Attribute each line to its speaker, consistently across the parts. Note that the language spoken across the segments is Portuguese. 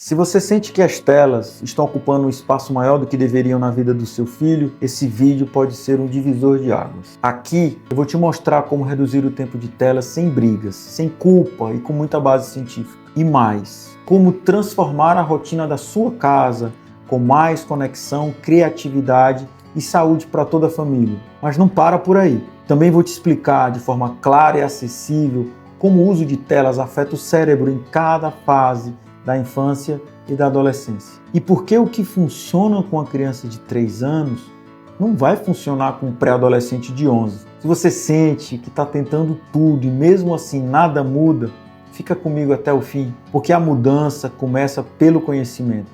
Speaker 1: Se você sente que as telas estão ocupando um espaço maior do que deveriam na vida do seu filho, esse vídeo pode ser um divisor de águas. Aqui eu vou te mostrar como reduzir o tempo de tela sem brigas, sem culpa e com muita base científica. E mais, como transformar a rotina da sua casa com mais conexão, criatividade e saúde para toda a família. Mas não para por aí. Também vou te explicar de forma clara e acessível como o uso de telas afeta o cérebro em cada fase da infância e da adolescência. E por que o que funciona com a criança de 3 anos não vai funcionar com um pré-adolescente de 11. Se você sente que está tentando tudo e mesmo assim nada muda, fica comigo até o fim, porque a mudança começa pelo conhecimento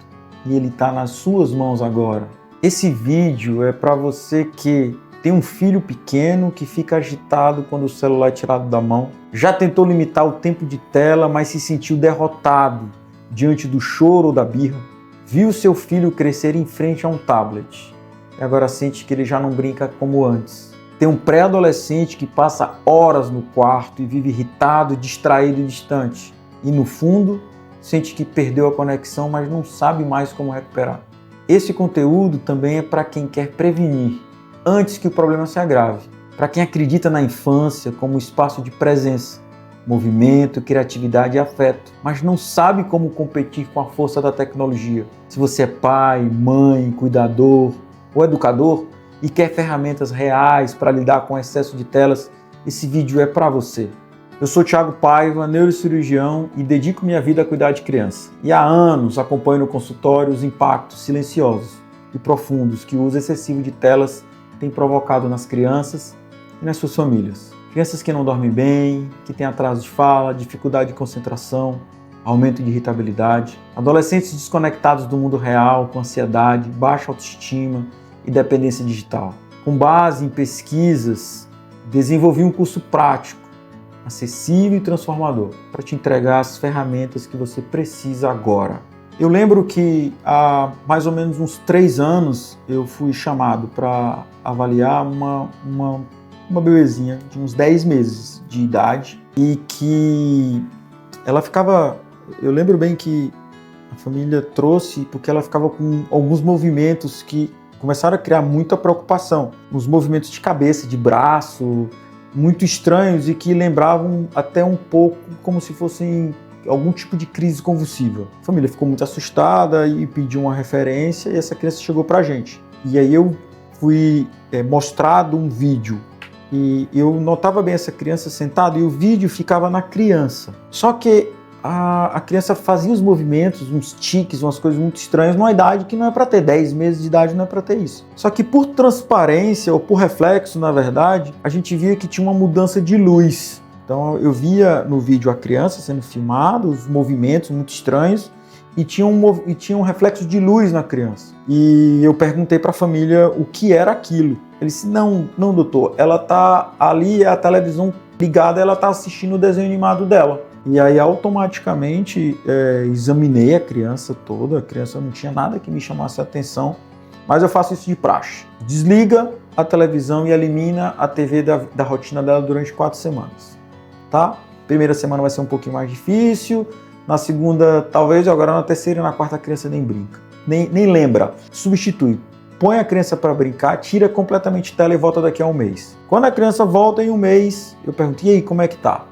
Speaker 1: e ele está nas suas mãos agora. Esse vídeo é para você que tem um filho pequeno que fica agitado quando o celular é tirado da mão, já tentou limitar o tempo de tela, mas se sentiu derrotado diante do choro ou da birra, viu seu filho crescer em frente a um tablet e agora sente que ele já não brinca como antes. Tem um pré-adolescente que passa horas no quarto e vive irritado, distraído e distante. E no fundo, sente que perdeu a conexão, mas não sabe mais como recuperar. Esse conteúdo também é para quem quer prevenir, antes que o problema se agrave. Para quem acredita na infância como espaço de presença, movimento, criatividade e afeto, mas não sabe como competir com a força da tecnologia. Se você é pai, mãe, cuidador ou educador e quer ferramentas reais para lidar com o excesso de telas, esse vídeo é para você. Eu sou Thiago Paiva, neurocirurgião e dedico minha vida a cuidar de criança. E há anos acompanho no consultório os impactos silenciosos e profundos que o uso excessivo de telas tem provocado nas crianças e nas suas famílias. Crianças que não dormem bem, que têm atraso de fala, dificuldade de concentração, aumento de irritabilidade. Adolescentes desconectados do mundo real, com ansiedade, baixa autoestima e dependência digital. Com base em pesquisas, desenvolvi um curso prático, acessível e transformador, para te entregar as ferramentas que você precisa agora. Eu lembro que há mais ou menos uns 3 anos eu fui chamado para avaliar uma bebezinha de uns 10 meses de idade e que ela ficava... Eu lembro bem que a família trouxe porque ela ficava com alguns movimentos que começaram a criar muita preocupação. Uns movimentos de cabeça, de braço, muito estranhos e que lembravam até um pouco como se fossem algum tipo de crise convulsiva. A família ficou muito assustada e pediu uma referência e essa criança chegou pra gente. E aí eu fui mostrado um vídeo e eu notava bem essa criança sentada e o vídeo ficava na criança. Só que a criança fazia os movimentos, uns tiques, umas coisas muito estranhas numa idade que não é para ter. 10 meses de idade não é para ter isso. Só que por transparência ou por reflexo, na verdade, a gente via que tinha uma mudança de luz. Então eu via no vídeo a criança sendo filmada, os movimentos muito estranhos e tinha um reflexo de luz na criança. E eu perguntei para a família o que era aquilo. Ele disse, não doutor, ela tá ali, a televisão ligada, ela tá assistindo o desenho animado dela. E aí automaticamente examinei a criança toda, a criança não tinha nada que me chamasse a atenção, mas eu faço isso de praxe. Desliga a televisão e elimina a TV da rotina dela durante 4 semanas. Tá? Primeira semana vai ser um pouquinho mais difícil, na segunda talvez, agora na terceira e na quarta a criança nem brinca, nem lembra, substitui. Põe a criança para brincar, tira completamente tela e volta daqui a um mês. Quando a criança volta em um mês, eu pergunto, e aí, como é que tá?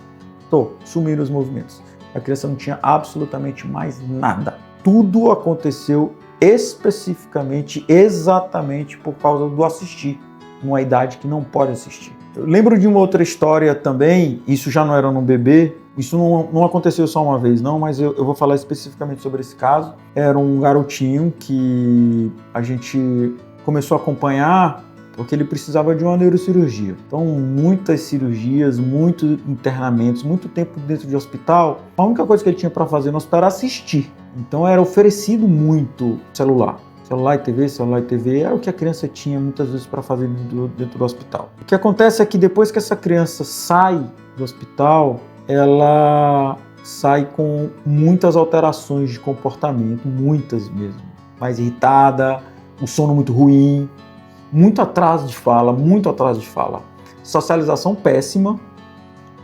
Speaker 1: Sumiram os movimentos. A criança não tinha absolutamente mais nada. Tudo aconteceu especificamente, exatamente por causa do assistir, numa idade que não pode assistir. Eu lembro de uma outra história também, isso já não era num bebê, isso não aconteceu só uma vez não, mas eu vou falar especificamente sobre esse caso. Era um garotinho que a gente começou a acompanhar porque ele precisava de uma neurocirurgia. Então, muitas cirurgias, muitos internamentos, muito tempo dentro de hospital. A única coisa que ele tinha para fazer no hospital era assistir. Então, era oferecido muito celular. Celular e TV era o que a criança tinha muitas vezes para fazer dentro do hospital. O que acontece é que depois que essa criança sai do hospital, ela sai com muitas alterações de comportamento, muitas mesmo. Mais irritada, um sono muito ruim, muito atraso de fala, socialização péssima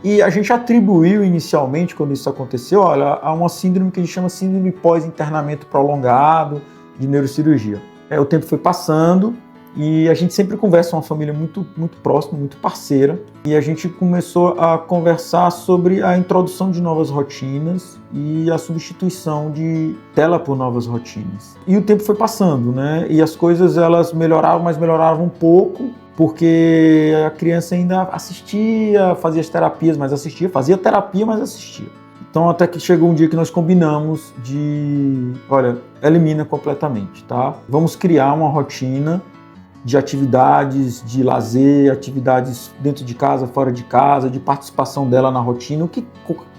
Speaker 1: E a gente atribuiu inicialmente, quando isso aconteceu, olha, a uma síndrome que a gente chama síndrome pós-internamento prolongado de neurocirurgia. O tempo foi passando e a gente sempre conversa, uma família muito próxima, muito parceira, e a gente começou a conversar sobre a introdução de novas rotinas e a substituição de tela por novas rotinas. E o tempo foi passando, né? E as coisas elas melhoravam, mas melhoravam um pouco, porque a criança ainda assistia, fazia as terapias, mas assistia, fazia terapia, mas assistia. Então até que chegou um dia que nós combinamos de, olha, elimina completamente, tá? Vamos criar uma rotina de atividades, de lazer, atividades dentro de casa, fora de casa, de participação dela na rotina,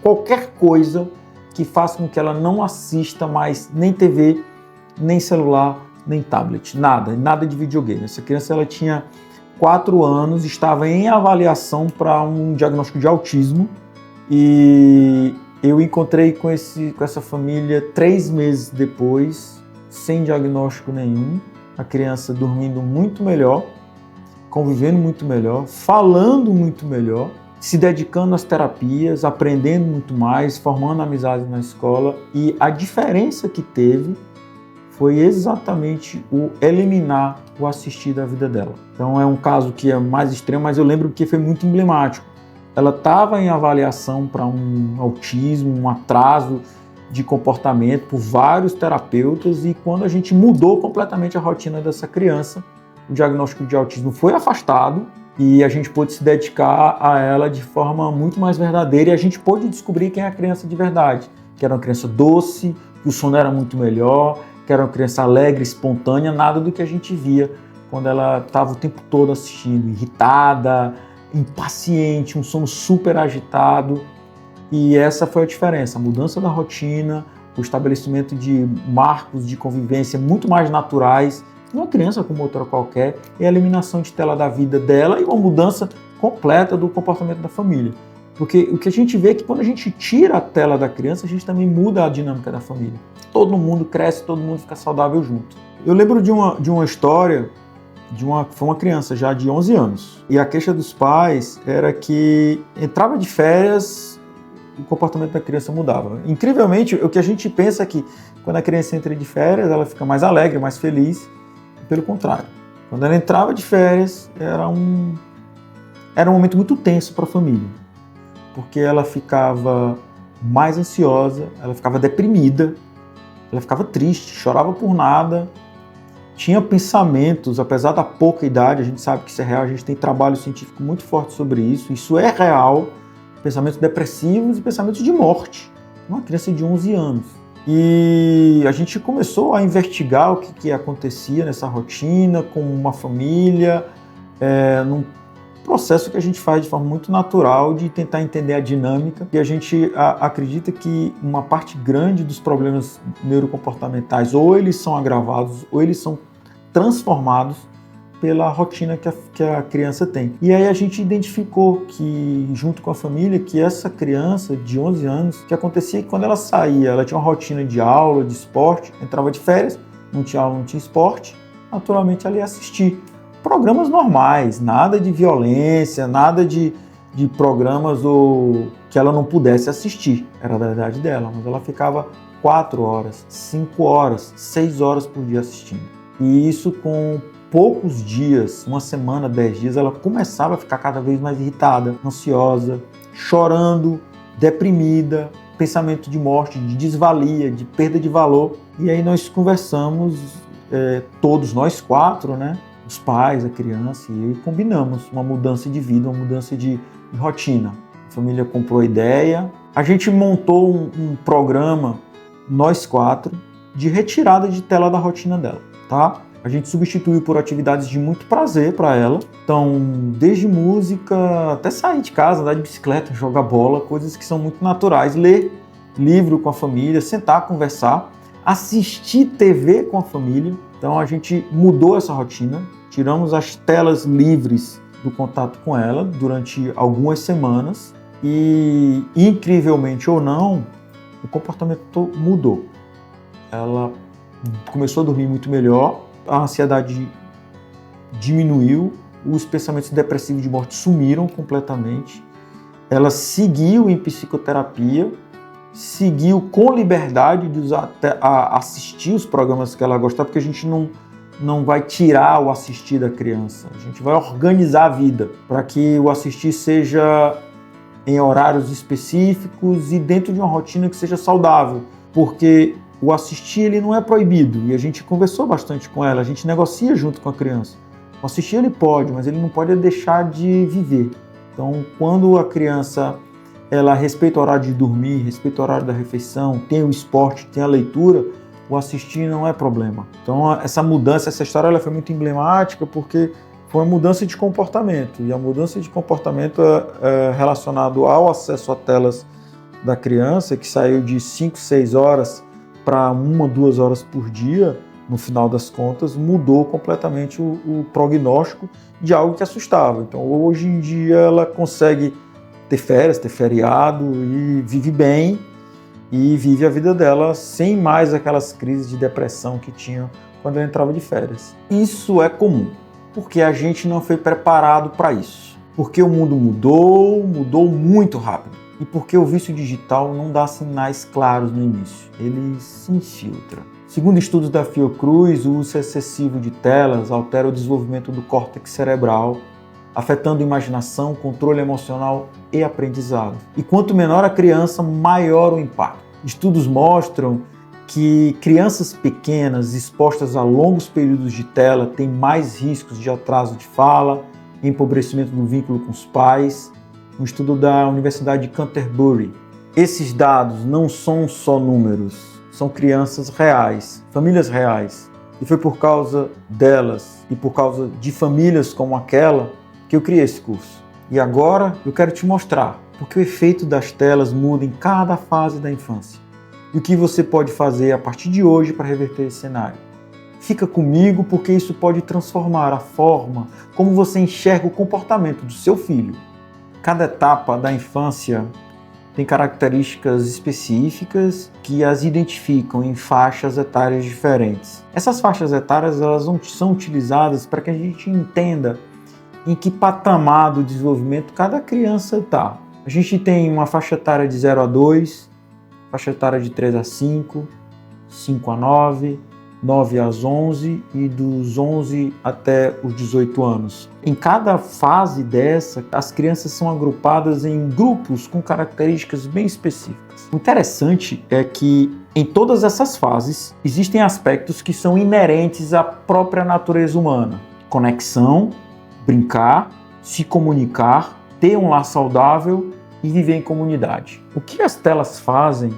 Speaker 1: qualquer coisa que faça com que ela não assista mais nem TV, nem celular, nem tablet, nada de videogame. Essa criança ela tinha 4 anos, estava em avaliação para um diagnóstico de autismo e eu encontrei com essa família 3 meses depois, sem diagnóstico nenhum, a criança dormindo muito melhor, convivendo muito melhor, falando muito melhor, se dedicando às terapias, aprendendo muito mais, formando amizades na escola, e a diferença que teve foi exatamente o eliminar o assistir da vida dela. Então é um caso que é mais extremo, mas eu lembro que foi muito emblemático. Ela estava em avaliação para um autismo, um atraso de comportamento por vários terapeutas, e quando a gente mudou completamente a rotina dessa criança, o diagnóstico de autismo foi afastado e a gente pôde se dedicar a ela de forma muito mais verdadeira, e a gente pôde descobrir quem é a criança de verdade, que era uma criança doce, que o sono era muito melhor, que era uma criança alegre, espontânea, nada do que a gente via quando ela estava o tempo todo assistindo, irritada, impaciente, um sono super agitado. E essa foi a diferença, a mudança da rotina, o estabelecimento de marcos de convivência muito mais naturais, uma criança como outra qualquer, e a eliminação de tela da vida dela e uma mudança completa do comportamento da família. Porque o que a gente vê é que quando a gente tira a tela da criança, a gente também muda a dinâmica da família. Todo mundo cresce, todo mundo fica saudável junto. Eu lembro de uma história, foi uma criança já de 11 anos, e a queixa dos pais era que entrava de férias, o comportamento da criança mudava. Incrivelmente, o que a gente pensa é que quando a criança entra de férias, ela fica mais alegre, mais feliz. Pelo contrário, quando ela entrava de férias, era um momento muito tenso para a família, porque ela ficava mais ansiosa, ela ficava deprimida, ela ficava triste, chorava por nada, tinha pensamentos, apesar da pouca idade, a gente sabe que isso é real, a gente tem trabalho científico muito forte sobre isso é real, pensamentos depressivos e pensamentos de morte. Uma criança de 11 anos. E a gente começou a investigar o que acontecia nessa rotina, com uma família, num processo que a gente faz de forma muito natural de tentar entender a dinâmica. E a gente acredita que uma parte grande dos problemas neurocomportamentais ou eles são agravados ou eles são transformados pela rotina que a criança tem. E aí a gente identificou que, junto com a família, que essa criança de 11 anos, que acontecia que quando ela saía, ela tinha uma rotina de aula, de esporte, entrava de férias, não tinha aula, não tinha esporte, naturalmente ela ia assistir programas normais, nada de violência, nada de programas que ela não pudesse assistir, era da idade dela, mas ela ficava 4 horas, 5 horas, 6 horas por dia assistindo. E isso com poucos dias, uma semana, 10 dias, ela começava a ficar cada vez mais irritada, ansiosa, chorando, deprimida, pensamento de morte, de desvalia, de perda de valor. E aí nós conversamos, todos nós 4, né? Os pais, a criança, e combinamos uma mudança de vida, uma mudança de rotina. A família comprou a ideia, a gente montou um programa, nós 4, de retirada de tela da rotina dela, tá? A gente substituiu por atividades de muito prazer para ela. Então, desde música até sair de casa, andar de bicicleta, jogar bola, coisas que são muito naturais. Ler livro com a família, sentar, conversar, assistir TV com a família. Então, a gente mudou essa rotina, tiramos as telas livres do contato com ela durante algumas semanas e, incrivelmente ou não, o comportamento mudou. Ela começou a dormir muito melhor, a ansiedade diminuiu, os pensamentos depressivos de morte sumiram completamente ela seguiu em psicoterapia, seguiu com liberdade de usar, assistir os programas que ela gostava, porque a gente não vai tirar o assistir da criança, a gente vai organizar a vida para que o assistir seja em horários específicos e dentro de uma rotina que seja saudável, porque o assistir ele não é proibido, e a gente conversou bastante com ela, a gente negocia junto com a criança. O assistir ele pode, mas ele não pode deixar de viver. Então, quando a criança ela respeita o horário de dormir, respeita o horário da refeição, tem o esporte, tem a leitura, o assistir não é problema. Então, essa mudança, essa história ela foi muito emblemática porque foi uma mudança de comportamento, e a mudança de comportamento é relacionado ao acesso a telas da criança, que saiu de 5, 6 horas para 1, 2 horas por dia, no final das contas, mudou completamente o prognóstico de algo que assustava. Então, hoje em dia, ela consegue ter férias, ter feriado e vive bem e vive a vida dela sem mais aquelas crises de depressão que tinha quando ela entrava de férias. Isso é comum, porque a gente não foi preparado para isso. Porque o mundo mudou muito rápido. E porque o vício digital não dá sinais claros no início, ele se infiltra. Segundo estudos da Fiocruz, o uso excessivo de telas altera o desenvolvimento do córtex cerebral, afetando imaginação, controle emocional e aprendizado. E quanto menor a criança, maior o impacto. Estudos mostram que crianças pequenas expostas a longos períodos de tela têm mais riscos de atraso de fala, empobrecimento do vínculo com os pais. Um estudo da Universidade de Canterbury. Esses dados não são só números, são crianças reais, famílias reais. E foi por causa delas e por causa de famílias como aquela que eu criei esse curso. E agora eu quero te mostrar porque o efeito das telas muda em cada fase da infância e o que você pode fazer a partir de hoje para reverter esse cenário. Fica comigo porque isso pode transformar a forma como você enxerga o comportamento do seu filho. Cada etapa da infância tem características específicas que as identificam em faixas etárias diferentes. Essas faixas etárias elas são utilizadas para que a gente entenda em que patamar do desenvolvimento cada criança está. A gente tem uma faixa etária de 0 a 2, faixa etária de 3 a 5, 5 a 9, 9 às 11 e dos 11 até os 18 anos. Em cada fase dessa, as crianças são agrupadas em grupos com características bem específicas. O interessante é que em todas essas fases existem aspectos que são inerentes à própria natureza humana. Conexão, brincar, se comunicar, ter um lar saudável e viver em comunidade. O que as telas fazem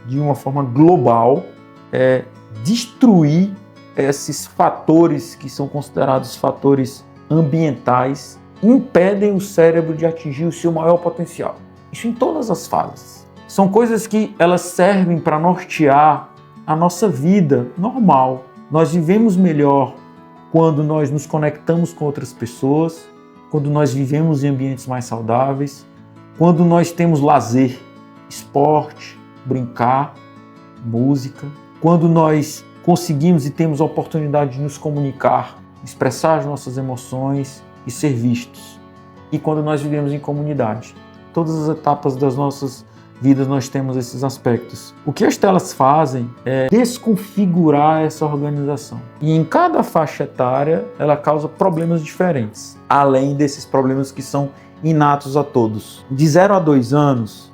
Speaker 1: de uma forma global é destruir esses fatores que são considerados fatores ambientais, impedem o cérebro de atingir o seu maior potencial. Isso em todas as fases. São coisas que elas servem para nortear a nossa vida normal. Nós vivemos melhor quando nós nos conectamos com outras pessoas, quando nós vivemos em ambientes mais saudáveis, quando nós temos lazer, esporte, brincar, música, quando nós conseguimos e temos a oportunidade de nos comunicar, expressar as nossas emoções e ser vistos. E quando nós vivemos em comunidade. Todas as etapas das nossas vidas nós temos esses aspectos. O que as telas fazem é desconfigurar essa organização. E em cada faixa etária ela causa problemas diferentes, além desses problemas que são inatos a todos. De 0 a 2 anos,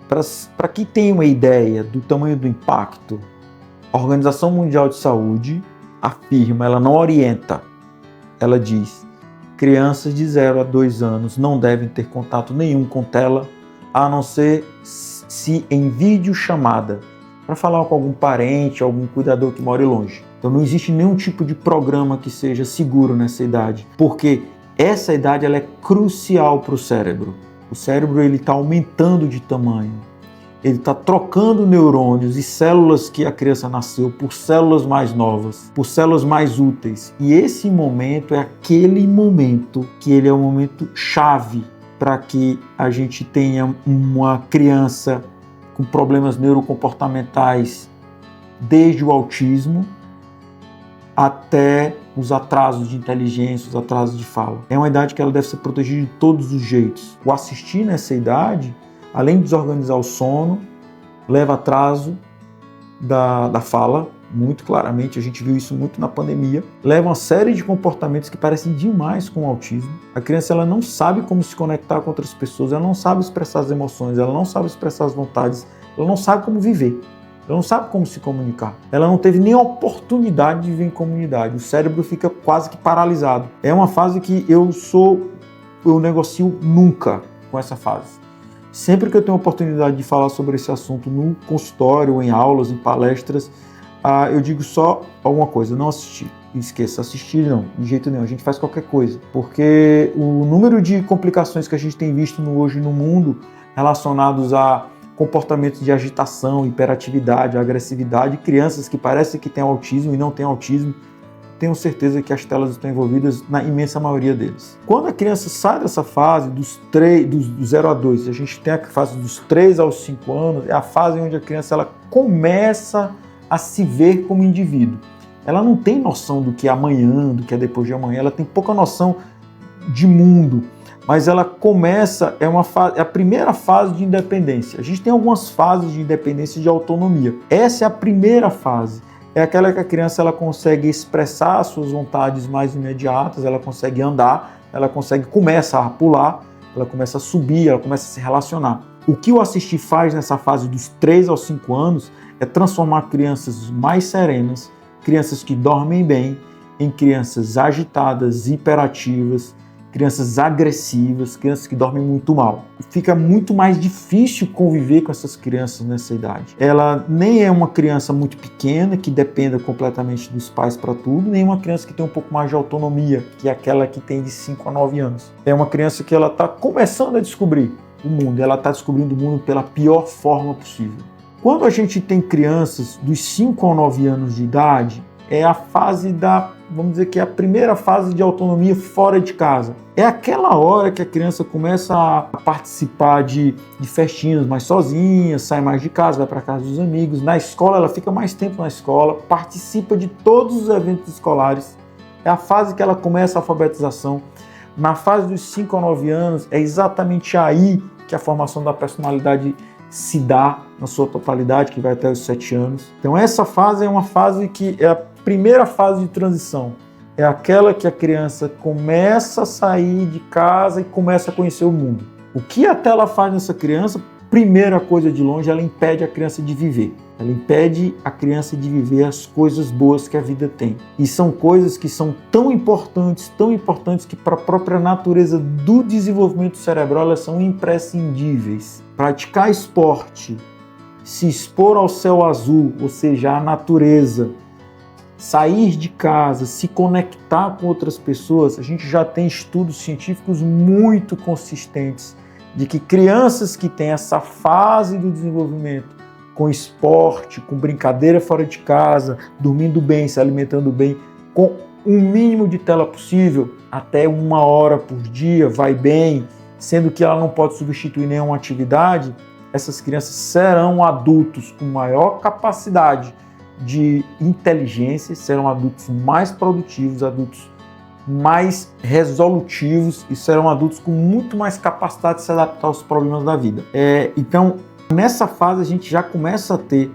Speaker 1: para que tenha uma ideia do tamanho do impacto, a Organização Mundial de Saúde afirma, ela não orienta, ela diz: crianças de 0 a 2 anos não devem ter contato nenhum com tela, a não ser se em videochamada, para falar com algum parente, algum cuidador que mora longe. Então não existe nenhum tipo de programa que seja seguro nessa idade, porque essa idade ela é crucial para o cérebro. O cérebro está aumentando de tamanho. Ele está trocando neurônios e células que a criança nasceu por células mais novas, por células mais úteis. E esse momento é aquele momento que ele é um momento chave para que a gente tenha uma criança com problemas neurocomportamentais, desde o autismo até os atrasos de inteligência, os atrasos de fala. É uma idade que ela deve ser protegida de todos os jeitos. O assistir nessa idade, além de desorganizar o sono, leva atraso da fala, muito claramente, a gente viu isso muito na pandemia, leva uma série de comportamentos que parecem demais com o autismo. A criança ela não sabe como se conectar com outras pessoas, ela não sabe expressar as emoções, ela não sabe expressar as vontades, ela não sabe como viver, ela não sabe como se comunicar. Ela não teve nem a oportunidade de viver em comunidade, o cérebro fica quase que paralisado. É uma fase que eu negocio nunca com essa fase. Sempre que eu tenho a oportunidade de falar sobre esse assunto no consultório, em aulas, em palestras, eu digo só alguma coisa, não assistir. Esqueça, assistir não, de jeito nenhum, a gente faz qualquer coisa. Porque o número de complicações que a gente tem visto hoje no mundo relacionados a comportamentos de agitação, hiperatividade, agressividade, crianças que parecem que têm autismo e não têm autismo, tenho certeza que as telas estão envolvidas na imensa maioria deles. Quando a criança sai dessa fase, do 0 a 2, a gente tem a fase dos 3 aos 5 anos, é a fase onde a criança ela começa a se ver como indivíduo. Ela não tem noção do que é amanhã, do que é depois de amanhã, ela tem pouca noção de mundo, mas ela começa, é a primeira fase de independência. A gente tem algumas fases de independência e de autonomia. Essa é a primeira fase. É aquela que a criança ela consegue expressar as suas vontades mais imediatas, ela consegue andar, ela começa a pular, ela começa a subir, ela começa a se relacionar. O que o Assistir faz nessa fase dos 3 aos 5 anos é transformar crianças mais serenas, crianças que dormem bem, em crianças agitadas, hiperativas, crianças agressivas, crianças que dormem muito mal. Fica muito mais difícil conviver com essas crianças nessa idade. Ela nem é uma criança muito pequena, que dependa completamente dos pais para tudo, nem uma criança que tem um pouco mais de autonomia, que é aquela que tem de 5 a 9 anos. É uma criança que ela está começando a descobrir o mundo, ela está descobrindo o mundo pela pior forma possível. Quando a gente tem crianças dos 5 a 9 anos de idade, é a fase vamos dizer que é a primeira fase de autonomia fora de casa. É aquela hora que a criança começa a participar de festinhas mais sozinha, sai mais de casa, vai para casa dos amigos. Na escola, ela fica mais tempo na escola, participa de todos os eventos escolares. É a fase que ela começa a alfabetização. Na fase dos 5 a 9 anos, é exatamente aí que a formação da personalidade se dá na sua totalidade, que vai até os 7 anos. Então essa fase é uma fase que é a primeira fase de transição. É aquela que a criança começa a sair de casa e começa a conhecer o mundo. O que a tela faz nessa criança? Primeira coisa de longe, ela impede a criança de viver. Ela impede a criança de viver as coisas boas que a vida tem. E são coisas que são tão importantes que para a própria natureza do desenvolvimento cerebral elas são imprescindíveis. Praticar esporte, se expor ao céu azul, ou seja, à natureza, sair de casa, se conectar com outras pessoas, a gente já tem estudos científicos muito consistentes de que crianças que têm essa fase do desenvolvimento com esporte, com brincadeira fora de casa, dormindo bem, se alimentando bem, com o mínimo de tela possível, até 1 hora por dia, vai bem, sendo que ela não pode substituir nenhuma atividade, essas crianças serão adultos com maior capacidade de inteligência, serão adultos mais produtivos, adultos mais resolutivos e serão adultos com muito mais capacidade de se adaptar aos problemas da vida. Então, nessa fase a gente já começa a ter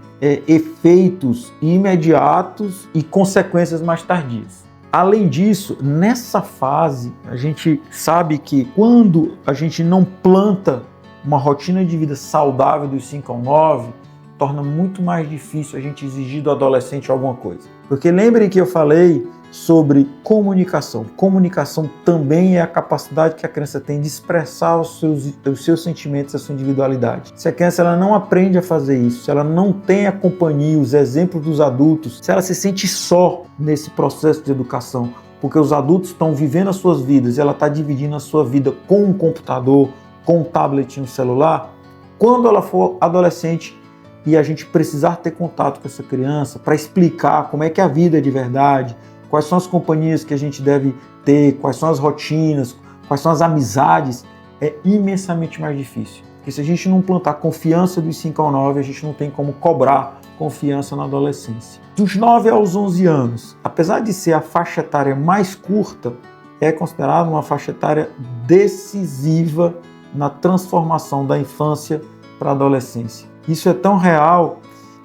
Speaker 1: efeitos imediatos e consequências mais tardias. Além disso, nessa fase, a gente sabe que quando a gente não planta uma rotina de vida saudável dos 5 ao 9, torna muito mais difícil a gente exigir do adolescente alguma coisa. Porque lembrem que eu falei sobre comunicação. Comunicação também é a capacidade que a criança tem de expressar os seus sentimentos, a sua individualidade. Se a criança ela não aprende a fazer isso, se ela não tem a companhia, os exemplos dos adultos, se ela se sente só nesse processo de educação, porque os adultos estão vivendo as suas vidas e ela está dividindo a sua vida com um computador, com um tablet e um celular, quando ela for adolescente e a gente precisar ter contato com essa criança para explicar como é que a vida é de verdade, quais são as companhias que a gente deve ter, quais são as rotinas, quais são as amizades, é imensamente mais difícil. Porque se a gente não plantar confiança dos 5 ao 9, a gente não tem como cobrar confiança na adolescência. Dos 9 aos 11 anos, apesar de ser a faixa etária mais curta, é considerada uma faixa etária decisiva na transformação da infância para a adolescência. Isso é tão real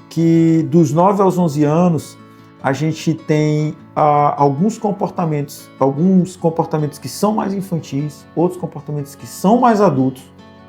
Speaker 1: que dos 9 aos 11 anos a gente tem alguns comportamentos que são mais infantis, outros comportamentos que são mais adultos,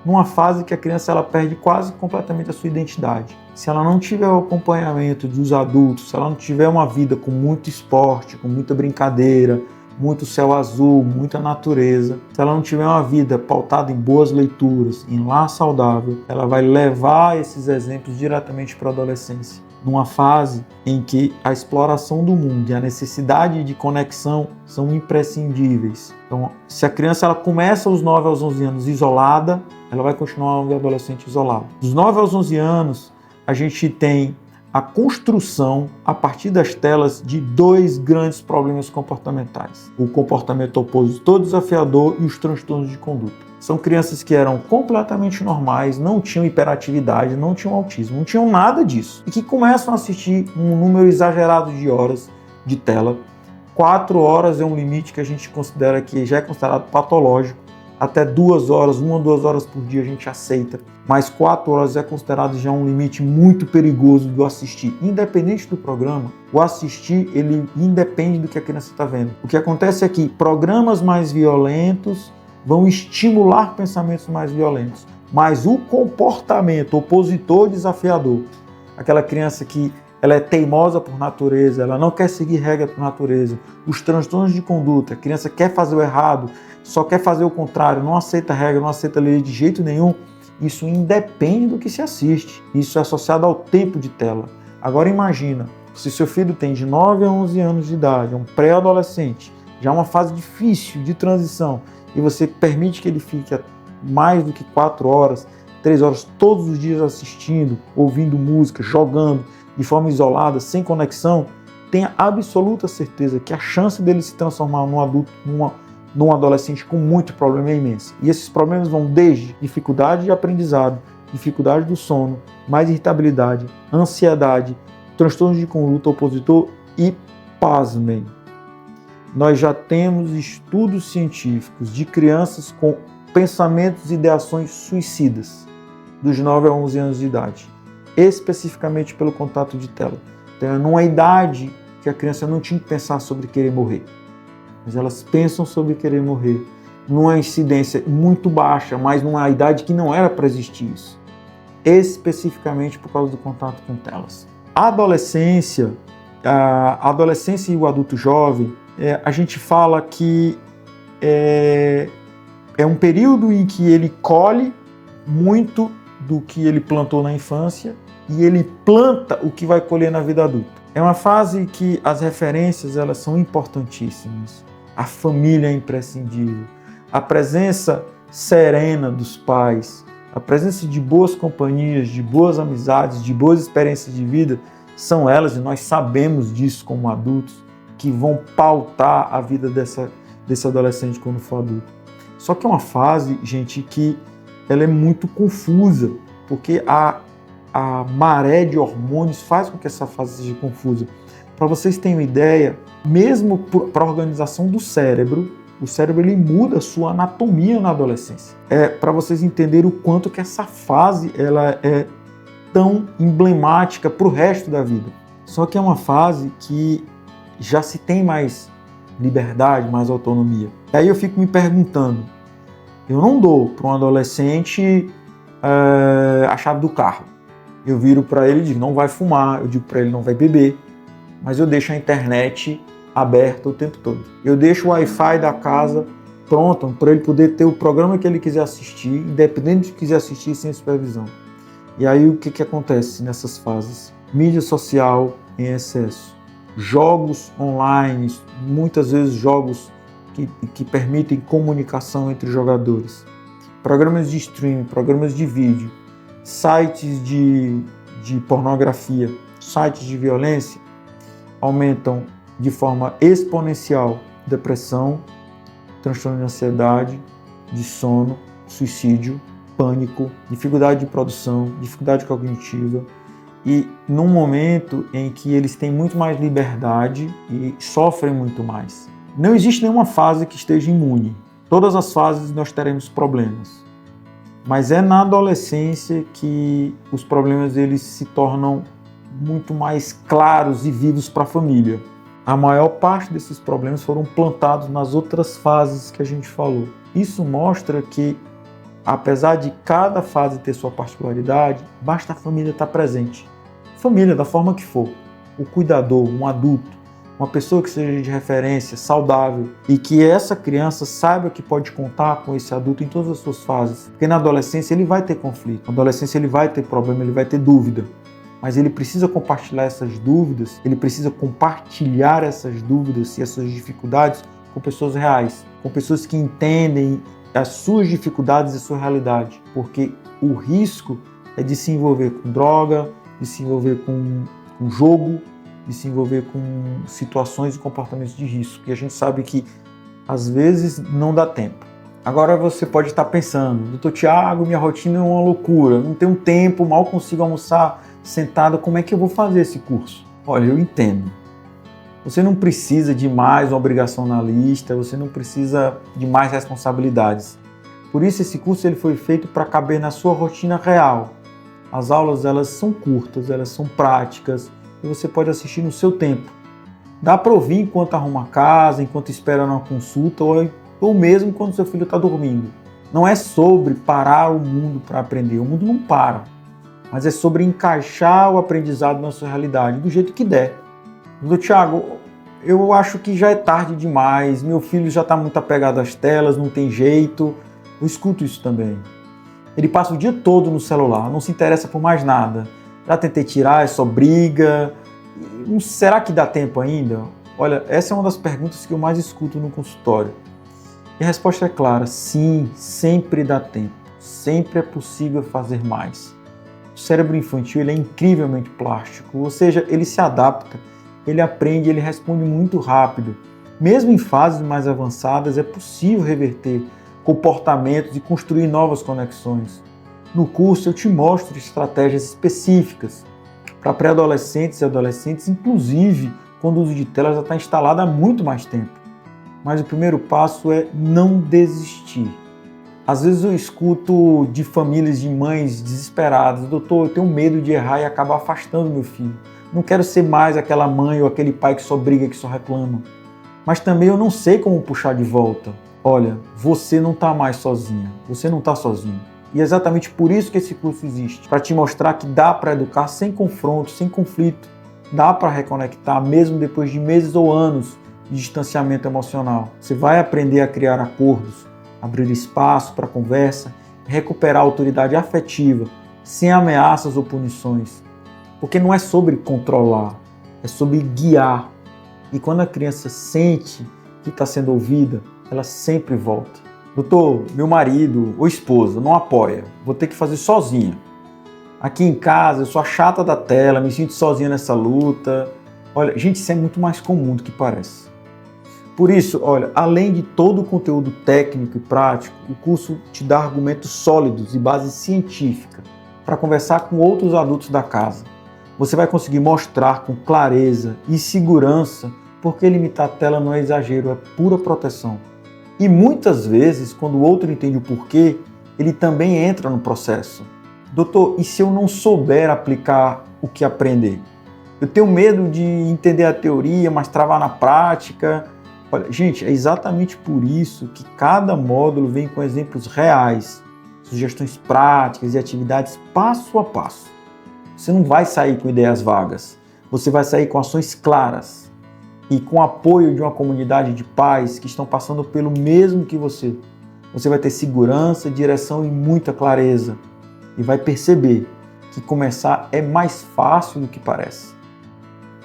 Speaker 1: numa fase que a criança ela perde quase completamente a sua identidade. Se ela não tiver o acompanhamento dos adultos, se ela não tiver uma vida com muito esporte, com muita brincadeira, muito céu azul, muita natureza, se ela não tiver uma vida pautada em boas leituras, em lar saudável, ela vai levar esses exemplos diretamente para a adolescência, numa fase em que a exploração do mundo e a necessidade de conexão são imprescindíveis. Então, se a criança ela começa aos 9 aos 11 anos isolada, ela vai continuar um adolescente isolado. Dos 9 aos 11 anos, a gente tem a construção, a partir das telas, de 2 grandes problemas comportamentais. O comportamento opositor desafiador e os transtornos de conduta. São crianças que eram completamente normais, não tinham hiperatividade, não tinham autismo, não tinham nada disso. E que começam a assistir um número exagerado de horas de tela. 4 horas é um limite que a gente considera que já é considerado patológico. Até 2 horas, 1 ou 2 horas por dia a gente aceita. Mas 4 horas é considerado já um limite muito perigoso do assistir. Independente do programa, o assistir, ele independe do que a criança está vendo. O que acontece é que programas mais violentos vão estimular pensamentos mais violentos. Mas o comportamento opositor desafiador, aquela criança que ela é teimosa por natureza, ela não quer seguir regra por natureza, os transtornos de conduta, a criança quer fazer o errado, só quer fazer o contrário, não aceita regra, não aceita lei de jeito nenhum, isso independe do que se assiste. Isso é associado ao tempo de tela. Agora imagina, se seu filho tem de 9 a 11 anos de idade, é um pré-adolescente, já é uma fase difícil de transição, e você permite que ele fique mais do que 4 horas, 3 horas todos os dias assistindo, ouvindo música, jogando de forma isolada, sem conexão, tenha absoluta certeza que a chance dele se transformar num adulto, num adolescente com muito problema é imensa. E esses problemas vão desde dificuldade de aprendizado, dificuldade do sono, mais irritabilidade, ansiedade, transtornos de conduta opositor e, pasmem, nós já temos estudos científicos de crianças com pensamentos e ideações suicidas dos 9 a 11 anos de idade, especificamente pelo contato de tela. Então, é numa idade que a criança não tinha que pensar sobre querer morrer, mas elas pensam sobre querer morrer numa incidência muito baixa, mas numa idade que não era para existir isso, especificamente por causa do contato com telas. A adolescência e o adulto jovem, a gente fala que é um período em que ele colhe muito do que ele plantou na infância e ele planta o que vai colher na vida adulta. É uma fase que as referências elas são importantíssimas. A família é imprescindível. A presença serena dos pais, a presença de boas companhias, de boas amizades, de boas experiências de vida, são elas, e nós sabemos disso como adultos, que vão pautar a vida desse adolescente quando for adulto. Só que é uma fase, gente, que ela é muito confusa, porque a maré de hormônios faz com que essa fase seja confusa. Para vocês terem uma ideia, mesmo para a organização do cérebro, o cérebro ele muda a sua anatomia na adolescência. Para vocês entenderem o quanto que essa fase ela é tão emblemática para o resto da vida. Só que é uma fase que já se tem mais liberdade, mais autonomia. E aí eu fico me perguntando, eu não dou para um adolescente a chave do carro. Eu viro para ele e digo, não vai fumar, eu digo para ele, não vai beber, mas eu deixo a internet aberta o tempo todo. Eu deixo o Wi-Fi da casa pronto para ele poder ter o programa que ele quiser assistir, independente de que quiser assistir sem supervisão. E aí o que acontece nessas fases? Mídia social em excesso. Jogos online, muitas vezes jogos que permitem comunicação entre jogadores, programas de streaming, programas de vídeo, sites de pornografia, sites de violência, aumentam de forma exponencial depressão, transtorno de ansiedade, de sono, suicídio, pânico, dificuldade de produção, dificuldade cognitiva e num momento em que eles têm muito mais liberdade e sofrem muito mais. Não existe nenhuma fase que esteja imune. Todas as fases nós teremos problemas. Mas é na adolescência que os problemas eles se tornam muito mais claros e vivos para a família. A maior parte desses problemas foram plantados nas outras fases que a gente falou. Isso mostra que, apesar de cada fase ter sua particularidade, basta a família estar presente. Família, da forma que for. O cuidador, um adulto, uma pessoa que seja de referência, saudável, e que essa criança saiba que pode contar com esse adulto em todas as suas fases. Porque na adolescência ele vai ter conflito, na adolescência ele vai ter problema, ele vai ter dúvida. Mas ele precisa compartilhar essas dúvidas, ele precisa compartilhar essas dúvidas e essas dificuldades com pessoas reais, com pessoas que entendem as suas dificuldades e a sua realidade. Porque o risco é de se envolver com droga, de se envolver com jogo, de se envolver com situações e comportamentos de risco, que a gente sabe que às vezes não dá tempo. Agora você pode estar pensando, doutor Tiago, minha rotina é uma loucura, não tenho tempo, mal consigo almoçar sentado, como é que eu vou fazer esse curso? Olha, eu entendo. Você não precisa de mais uma obrigação na lista, você não precisa de mais responsabilidades. Por isso esse curso ele foi feito para caber na sua rotina real. As aulas elas são curtas, elas são práticas, e você pode assistir no seu tempo. Dá para ouvir enquanto arruma a casa, enquanto espera numa consulta, ou mesmo quando seu filho está dormindo. Não é sobre parar o mundo para aprender, o mundo não para, mas é sobre encaixar o aprendizado na sua realidade, do jeito que der. Doutor Tiago, eu acho que já é tarde demais, meu filho já está muito apegado às telas, não tem jeito. Eu escuto isso também. Ele passa o dia todo no celular, não se interessa por mais nada. Já tentei tirar, é só briga. Será que dá tempo ainda? Olha, essa é uma das perguntas que eu mais escuto no consultório. E a resposta é clara, sim, sempre dá tempo. Sempre é possível fazer mais. O cérebro infantil ele é incrivelmente plástico, ou seja, ele se adapta, ele aprende, ele responde muito rápido. Mesmo em fases mais avançadas, é possível reverter comportamentos e construir novas conexões. No curso eu te mostro estratégias específicas para pré-adolescentes e adolescentes, inclusive quando o uso de tela já está instalado há muito mais tempo. Mas o primeiro passo é não desistir. Às vezes eu escuto de famílias de mães desesperadas, doutor, eu tenho medo de errar e acabar afastando meu filho. Não quero ser mais aquela mãe ou aquele pai que só briga, que só reclama. Mas também eu não sei como puxar de volta. Olha, você não está mais sozinha, você não está sozinho. E é exatamente por isso que esse curso existe, para te mostrar que dá para educar sem confronto, sem conflito. Dá para reconectar mesmo depois de meses ou anos de distanciamento emocional. Você vai aprender a criar acordos, abrir espaço para conversa, recuperar a autoridade afetiva, sem ameaças ou punições. Porque não é sobre controlar, é sobre guiar. E quando a criança sente que está sendo ouvida, ela sempre volta. Doutor, meu marido ou esposa não apoia, vou ter que fazer sozinha. Aqui em casa eu sou a chata da tela, me sinto sozinha nessa luta. Olha, gente, isso é muito mais comum do que parece. Por isso, olha, além de todo o conteúdo técnico e prático, o curso te dá argumentos sólidos e base científica para conversar com outros adultos da casa. Você vai conseguir mostrar com clareza e segurança porque limitar a tela não é exagero, é pura proteção. E muitas vezes, quando o outro entende o porquê, ele também entra no processo. Doutor, e se eu não souber aplicar o que aprender? Eu tenho medo de entender a teoria, mas travar na prática. Olha, gente, é exatamente por isso que cada módulo vem com exemplos reais, sugestões práticas e atividades passo a passo. Você não vai sair com ideias vagas, você vai sair com ações claras e com o apoio de uma comunidade de pais que estão passando pelo mesmo que você. Você vai ter segurança, direção e muita clareza e vai perceber que começar é mais fácil do que parece.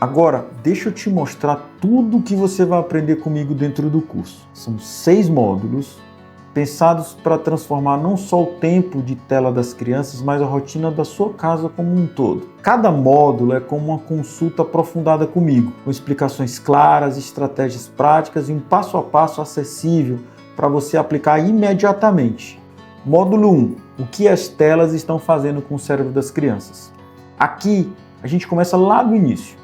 Speaker 1: Agora, deixa eu te mostrar tudo o que você vai aprender comigo dentro do curso. São 6 módulos pensados para transformar não só o tempo de tela das crianças, mas a rotina da sua casa como um todo. Cada módulo é como uma consulta aprofundada comigo, com explicações claras, estratégias práticas e um passo a passo acessível para você aplicar imediatamente. Módulo 1. O que as telas estão fazendo com o cérebro das crianças? Aqui A gente começa lá do início.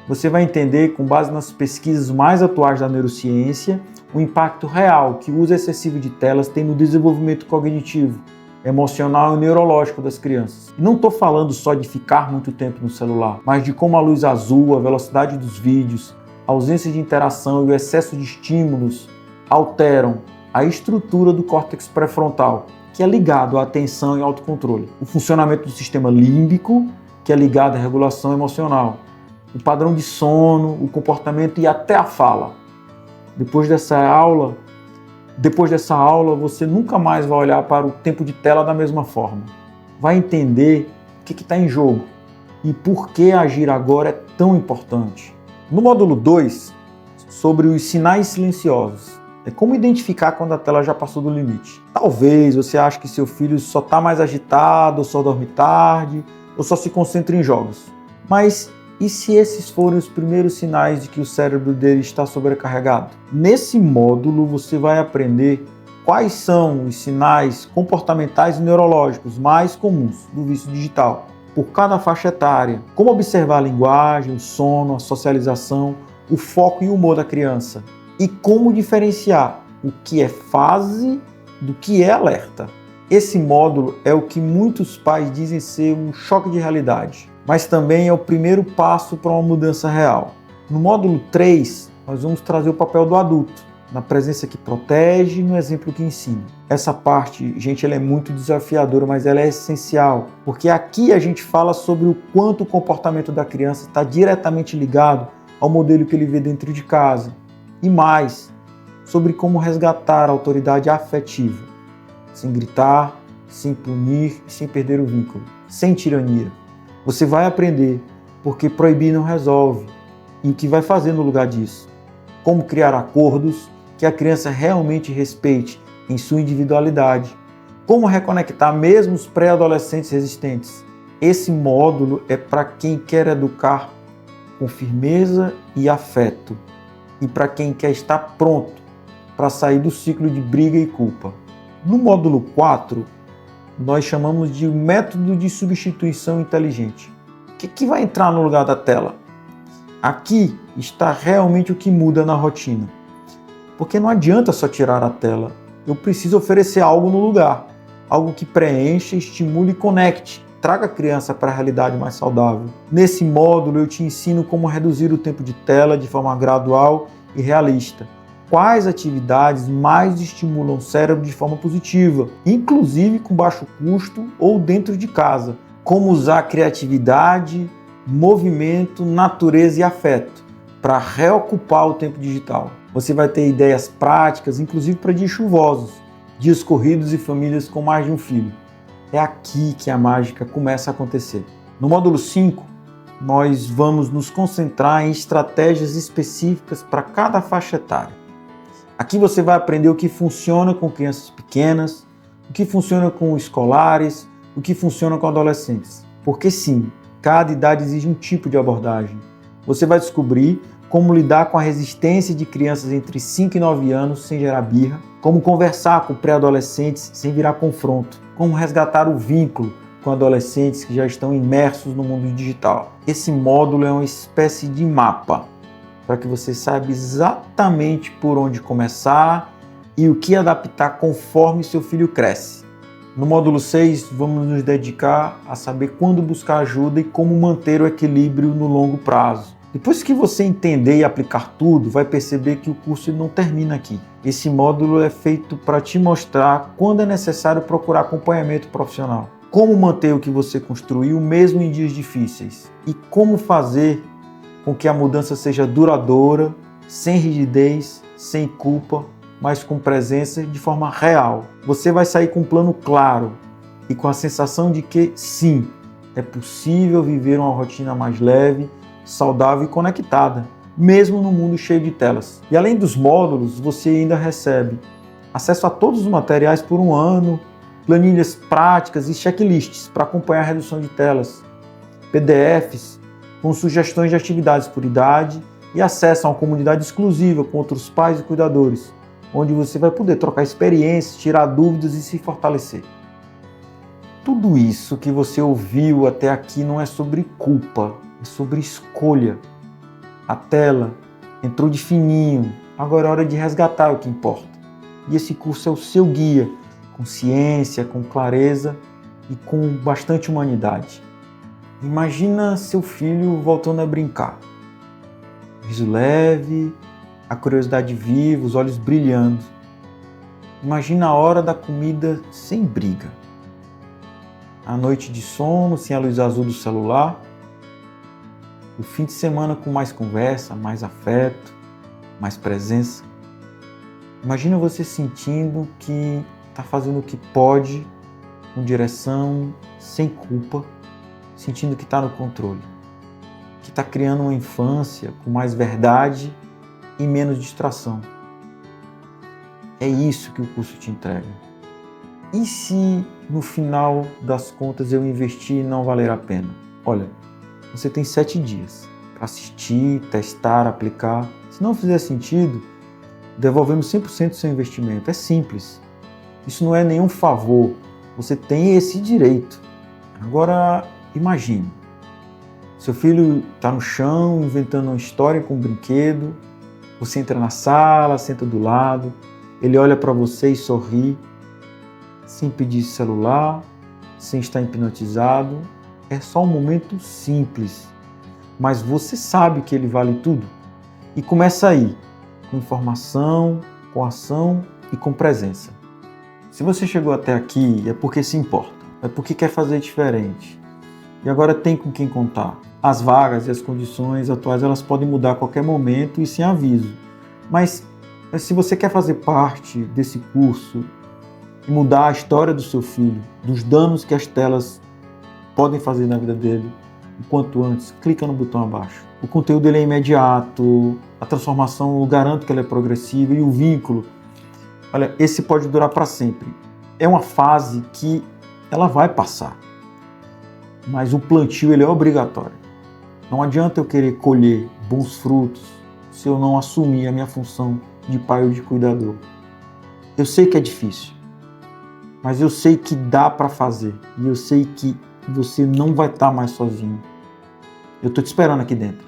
Speaker 1: Você vai entender, com base nas pesquisas mais atuais da neurociência, o impacto real que o uso excessivo de telas tem no desenvolvimento cognitivo, emocional e neurológico das crianças. E não estou falando só de ficar muito tempo no celular, mas de como a luz azul, a velocidade dos vídeos, a ausência de interação e o excesso de estímulos alteram a estrutura do córtex pré-frontal, que é ligado à atenção e autocontrole, o funcionamento do sistema límbico, que é ligado à regulação emocional, o padrão de sono, o comportamento e até a fala. Depois dessa aula, você nunca mais vai olhar para o tempo de tela da mesma forma. Vai entender o que está em jogo e por que agir agora é tão importante. No módulo 2, sobre os sinais silenciosos, é como identificar quando a tela já passou do limite. Talvez você ache que seu filho só está mais agitado, ou só dorme tarde, ou só se concentra em jogos. Mas e se esses forem os primeiros sinais de que o cérebro dele está sobrecarregado? Nesse módulo você vai aprender quais são os sinais comportamentais e neurológicos mais comuns do vício digital, por cada faixa etária, como observar a linguagem, o sono, a socialização, o foco e o humor da criança, e como diferenciar o que é fase do que é alerta. Esse módulo é o que muitos pais dizem ser um choque de realidade, mas também é o primeiro passo para uma mudança real. No módulo 3, nós vamos trazer o papel do adulto, na presença que protege e no exemplo que ensina. Essa parte, gente, ela é muito desafiadora, mas ela é essencial, porque aqui a gente fala sobre o quanto o comportamento da criança está diretamente ligado ao modelo que ele vê dentro de casa. E mais, sobre como resgatar a autoridade afetiva, sem gritar, sem punir e sem perder o vínculo, sem tirania. Você vai aprender porque proibir não resolve e o que vai fazer no lugar disso. Como criar acordos que a criança realmente respeite em sua individualidade. Como reconectar mesmo os pré-adolescentes resistentes. Esse módulo é para quem quer educar com firmeza e afeto e para quem quer estar pronto para sair do ciclo de briga e culpa. No módulo 4, nós chamamos de método de substituição inteligente. O que vai entrar no lugar da tela? Aqui está realmente o que muda na rotina. Porque não adianta só tirar a tela. Eu preciso oferecer algo no lugar. Algo que preencha, estimule e conecte. Traga a criança para a realidade mais saudável. Nesse módulo eu te ensino como reduzir o tempo de tela de forma gradual e realista. Quais atividades mais estimulam o cérebro de forma positiva, inclusive com baixo custo ou dentro de casa. Como usar criatividade, movimento, natureza e afeto para reocupar o tempo digital. Você vai ter ideias práticas, inclusive para dias chuvosos, dias corridos e famílias com mais de um filho. É aqui que a mágica começa a acontecer. No módulo 5, nós vamos nos concentrar em estratégias específicas para cada faixa etária. Aqui você vai aprender o que funciona com crianças pequenas, o que funciona com escolares, o que funciona com adolescentes. Porque sim, cada idade exige um tipo de abordagem. Você vai descobrir como lidar com a resistência de crianças entre 5 e 9 anos sem gerar birra, como conversar com pré-adolescentes sem virar confronto, como resgatar o vínculo com adolescentes que já estão imersos no mundo digital. Esse módulo é uma espécie de mapa para que você saiba exatamente por onde começar e o que adaptar conforme seu filho cresce. No módulo 6, vamos nos dedicar a saber quando buscar ajuda e como manter o equilíbrio no longo prazo. Depois que você entender e aplicar tudo, vai perceber que o curso não termina aqui. Esse módulo é feito para te mostrar quando é necessário procurar acompanhamento profissional, como manter o que você construiu mesmo em dias difíceis e como fazer com que a mudança seja duradoura, sem rigidez, sem culpa, mas com presença de forma real. Você vai sair com um plano claro e com a sensação de que, sim, é possível viver uma rotina mais leve, saudável e conectada, mesmo no mundo cheio de telas. E além dos módulos, você ainda recebe acesso a todos os materiais por um ano, planilhas práticas e checklists para acompanhar a redução de telas, PDFs, com sugestões de atividades por idade e acesso a uma comunidade exclusiva com outros pais e cuidadores, onde você vai poder trocar experiências, tirar dúvidas e se fortalecer. Tudo isso que você ouviu até aqui não é sobre culpa, é sobre escolha. A tela entrou de fininho, agora é hora de resgatar o que importa. E esse curso é o seu guia, com ciência, com clareza e com bastante humanidade. Imagina seu filho voltando a brincar. Riso leve, a curiosidade viva, os olhos brilhando. Imagina a hora da comida sem briga. A noite de sono sem a luz azul do celular. O fim de semana com mais conversa, mais afeto, mais presença. Imagina você sentindo que está fazendo o que pode, com direção, sem culpa, sentindo que está no controle. Que está criando uma infância com mais verdade e menos distração. É isso que o curso te entrega. E se no final das contas eu investir e não valer a pena? Olha, você tem 7 dias para assistir, testar, aplicar. Se não fizer sentido, devolvemos 100% do seu investimento. É simples. Isso não é nenhum favor. Você tem esse direito. Agora, imagine. Seu filho está no chão, inventando uma história com um brinquedo. Você entra na sala, senta do lado. Ele olha para você e sorri, sem pedir celular, sem estar hipnotizado. É só um momento simples, mas você sabe que ele vale tudo. E começa aí, com informação, com ação e com presença. Se você chegou até aqui, é porque se importa, é porque quer fazer diferente. E agora tem com quem contar. As vagas e as condições atuais elas podem mudar a qualquer momento e sem aviso. Mas se você quer fazer parte desse curso e mudar a história do seu filho, dos danos que as telas podem fazer na vida dele, o quanto antes, clica no botão abaixo. O conteúdo ele é imediato, a transformação eu garanto que ela é progressiva e o vínculo, olha, esse pode durar para sempre. É uma fase que ela vai passar, mas o plantio ele é obrigatório. Não adianta eu querer colher bons frutos se eu não assumir a minha função de pai ou de cuidador. Eu sei que é difícil, mas eu sei que dá para fazer e eu sei que você não vai estar mais sozinho. Eu estou te esperando aqui dentro.